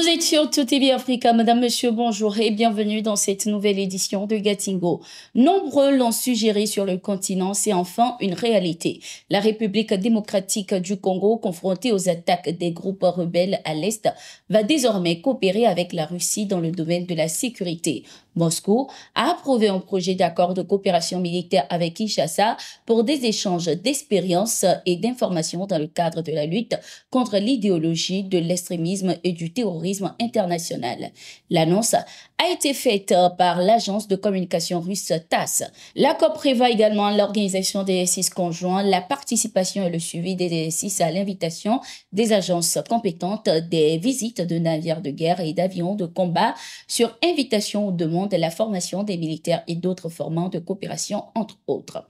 êtes sur Tout TV Africa, Madame, Monsieur, bonjour et bienvenue dans cette nouvelle édition de Gatingo. Nombreux l'ont suggéré sur le continent, c'est enfin une réalité. La République démocratique du Congo, confrontée aux attaques des groupes rebelles à l'Est, va désormais coopérer avec la Russie dans le domaine de la sécurité. Moscou a approuvé un projet d'accord de coopération militaire avec Kinshasa pour des échanges d'expériences et d'informations dans le cadre de la lutte contre l'idéologie de l'extrémisme et du terrorisme international. L'annonce a été faite par l'agence de communication russe TASS. L'accord prévoit également l'organisation des exercices conjoints, la participation et le suivi des exercices à l'invitation des agences compétentes, des visites de navires de guerre et d'avions de combat sur invitation ou demande, la formation des militaires et d'autres formats de coopération, entre autres.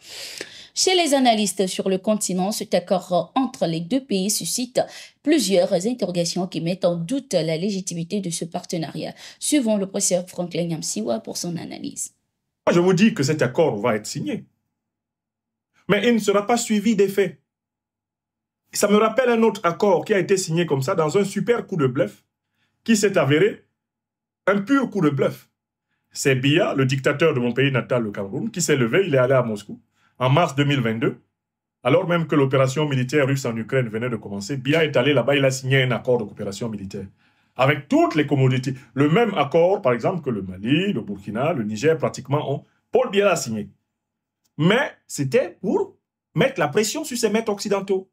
Chez les analystes sur le continent, cet accord entre les deux pays suscite plusieurs interrogations qui mettent en doute la légitimité de ce partenariat. Suivons le professeur Franklin Nyamsiwa pour son analyse. Je vous dis que cet accord va être signé, mais il ne sera pas suivi des faits. Ça me rappelle un autre accord qui a été signé comme ça dans un super coup de bluff qui s'est avéré un pur coup de bluff. C'est Biya, le dictateur de mon pays natal, le Cameroun, qui s'est levé, il est allé à Moscou en mars 2022, alors même que l'opération militaire russe en Ukraine venait de commencer. Biya est allé là-bas, il a signé un accord de coopération militaire avec toutes les commodités. Le même accord, par exemple, que le Mali, le Burkina, le Niger, pratiquement ont. Paul Biya l'a signé. Mais c'était pour mettre la pression sur ces maîtres occidentaux.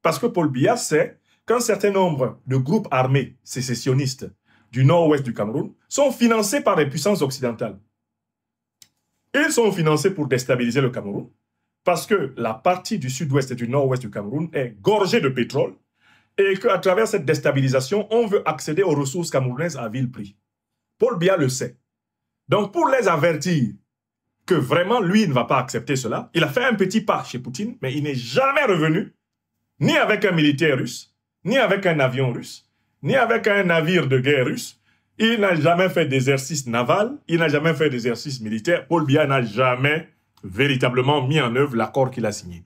Parce que Paul Biya sait qu'un certain nombre de groupes armés sécessionnistes du nord-ouest du Cameroun sont financés par les puissances occidentales. Ils sont financés pour déstabiliser le Cameroun parce que la partie du sud-ouest et du nord-ouest du Cameroun est gorgée de pétrole et qu'à travers cette déstabilisation, on veut accéder aux ressources camerounaises à vil prix. Paul Biya le sait. Donc pour les avertir que vraiment lui ne va pas accepter cela, il a fait un petit pas chez Poutine, mais il n'est jamais revenu ni avec un militaire russe, ni avec un avion russe, ni avec un navire de guerre russe. Il n'a jamais fait d'exercice naval, il n'a jamais fait d'exercice militaire. Paul Biya n'a jamais véritablement mis en œuvre l'accord qu'il a signé.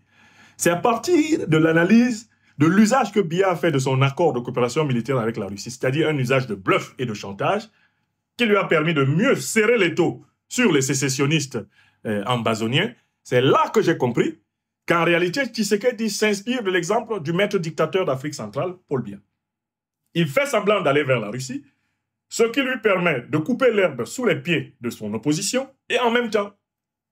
C'est à partir de l'analyse de l'usage que Biya a fait de son accord de coopération militaire avec la Russie, c'est-à-dire un usage de bluff et de chantage, qui lui a permis de mieux serrer les taux sur les sécessionnistes ambazoniens. C'est là que j'ai compris qu'en réalité, Tshisekedi s'inspire de l'exemple du maître dictateur d'Afrique centrale, Paul Biya. Il fait semblant d'aller vers la Russie, ce qui lui permet de couper l'herbe sous les pieds de son opposition et en même temps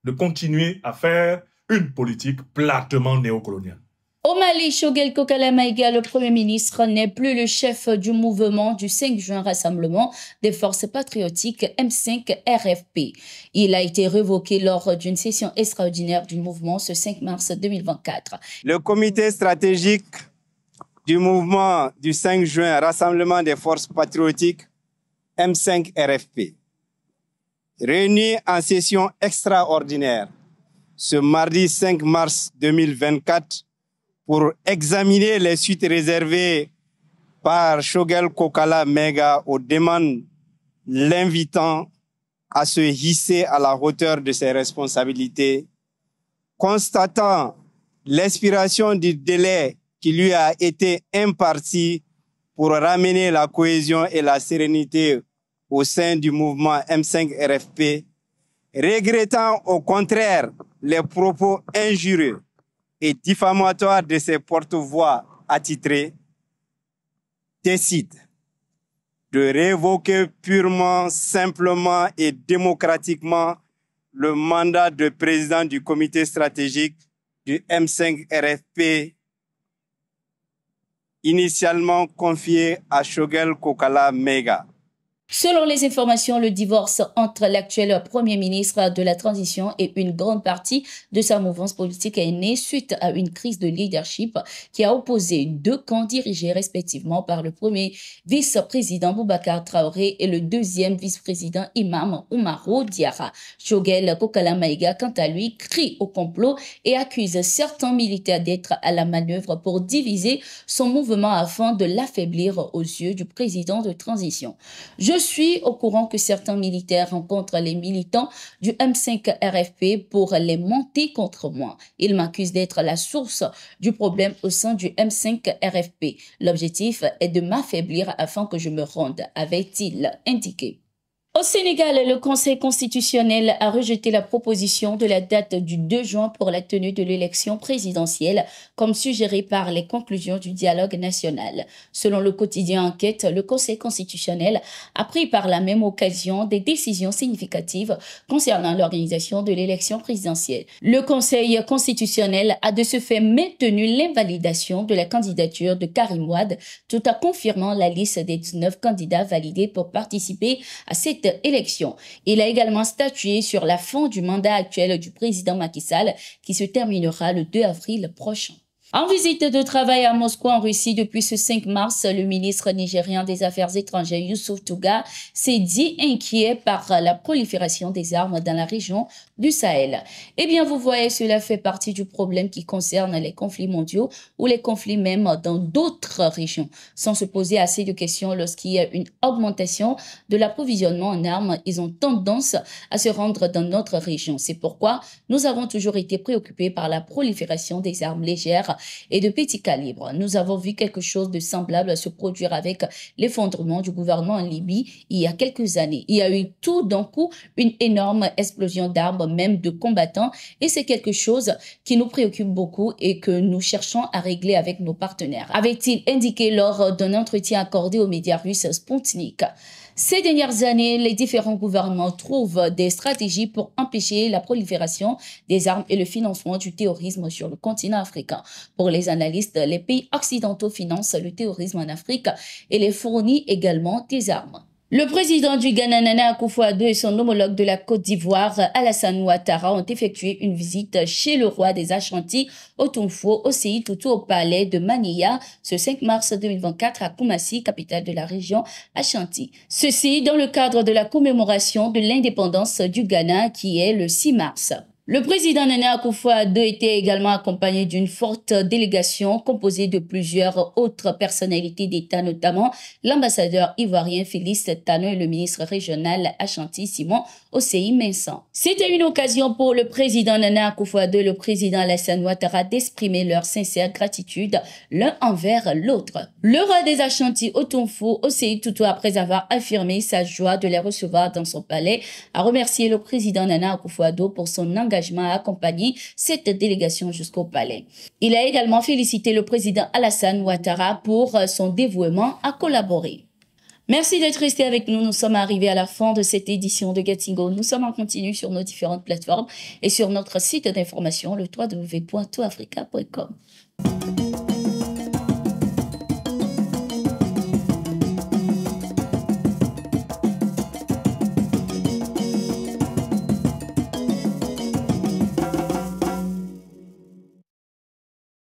de continuer à faire une politique platement néocoloniale. Au Mali, Choguel Kokala Maïga, le Premier ministre, n'est plus le chef du mouvement du 5 juin Rassemblement des forces patriotiques M5 RFP. Il a été révoqué lors d'une session extraordinaire du mouvement ce 5 mars 2024. Le comité stratégique du mouvement du 5 juin Rassemblement des forces patriotiques M5 RFP, réuni en session extraordinaire ce mardi 5 mars 2024 pour examiner les suites réservées par Choguel Kokala Maïga aux demandes l'invitant à se hisser à la hauteur de ses responsabilités, constatant l'expiration du délai qui lui a été imparti pour ramener la cohésion et la sérénité au sein du mouvement M5 RFP, regrettant au contraire les propos injurieux et diffamatoires de ses porte-voix attitrés, décide de révoquer purement, simplement et démocratiquement le mandat de président du comité stratégique du M5 RFP, initialement confié à Choguel Kokala Maïga. Selon les informations, le divorce entre l'actuel Premier ministre de la Transition et une grande partie de sa mouvance politique est né suite à une crise de leadership qui a opposé deux camps dirigés respectivement par le premier vice-président Boubacar Traoré et le deuxième vice-président Imam Oumaro Diarra. Choguel Kokala Maïga, quant à lui, crie au complot et accuse certains militaires d'être à la manœuvre pour diviser son mouvement afin de l'affaiblir aux yeux du président de transition. Je suis au courant que certains militaires rencontrent les militants du M5 RFP pour les monter contre moi. Ils m'accusent d'être la source du problème au sein du M5 RFP. L'objectif est de m'affaiblir afin que je me rende, avait-il indiqué. Au Sénégal, le Conseil constitutionnel a rejeté la proposition de la date du 2 juin pour la tenue de l'élection présidentielle, comme suggéré par les conclusions du dialogue national. Selon le quotidien Enquête, le Conseil constitutionnel a pris par la même occasion des décisions significatives concernant l'organisation de l'élection présidentielle. Le Conseil constitutionnel a de ce fait maintenu l'invalidation de la candidature de Karim Wade, tout en confirmant la liste des 19 candidats validés pour participer à cette élection. Il a également statué sur la fin du mandat actuel du président Macky Sall qui se terminera le 2 avril prochain. En visite de travail à Moscou en Russie depuis ce 5 mars, le ministre nigérien des Affaires étrangères Youssouf Touga s'est dit inquiet par la prolifération des armes dans la région du Sahel. Eh bien, vous voyez, cela fait partie du problème qui concerne les conflits mondiaux ou les conflits même dans d'autres régions. Sans se poser assez de questions lorsqu'il y a une augmentation de l'approvisionnement en armes, ils ont tendance à se rendre dans notre région. C'est pourquoi nous avons toujours été préoccupés par la prolifération des armes légères et de petit calibre. Nous avons vu quelque chose de semblable se produire avec l'effondrement du gouvernement en Libye il y a quelques années. Il y a eu tout d'un coup une énorme explosion d'armes, même de combattants, et c'est quelque chose qui nous préoccupe beaucoup et que nous cherchons à régler avec nos partenaires, avait-il indiqué lors d'un entretien accordé aux médias russes Sputnik. Ces dernières années, les différents gouvernements trouvent des stratégies pour empêcher la prolifération des armes et le financement du terrorisme sur le continent africain. Pour les analystes, les pays occidentaux financent le terrorisme en Afrique et les fournissent également des armes. Le président du Ghana, Nana Akufo-Addo, et son homologue de la Côte d'Ivoire, Alassane Ouattara, ont effectué une visite chez le roi des Ashanti, Otumfuo, Osei Tutu, au palais de Maniya, ce 5 mars 2024 à Koumassi, capitale de la région Ashanti. Ceci dans le cadre de la commémoration de l'indépendance du Ghana qui est le 6 mars. Le président Nana Akufo-Addo était également accompagné d'une forte délégation composée de plusieurs autres personnalités d'État, notamment l'ambassadeur ivoirien Félix Tano et le ministre régional Ashanti Simon Osei Mensah. C'était une occasion pour le président Nana Akufo-Addo et le président Alassane Ouattara d'exprimer leur sincère gratitude l'un envers l'autre. Le roi des Ashanti, Otumfuo Osei Tutu, après avoir affirmé sa joie de les recevoir dans son palais, a remercié le président Nana Akufo-Addo pour son engagement à accompagner cette délégation jusqu'au palais. Il a également félicité le président Alassane Ouattara pour son dévouement à collaborer. Merci d'être resté avec nous. Nous sommes arrivés à la fin de cette édition de Gatingo. Nous sommes en continu sur nos différentes plateformes et sur notre site d'information, le www.toutafrica.com.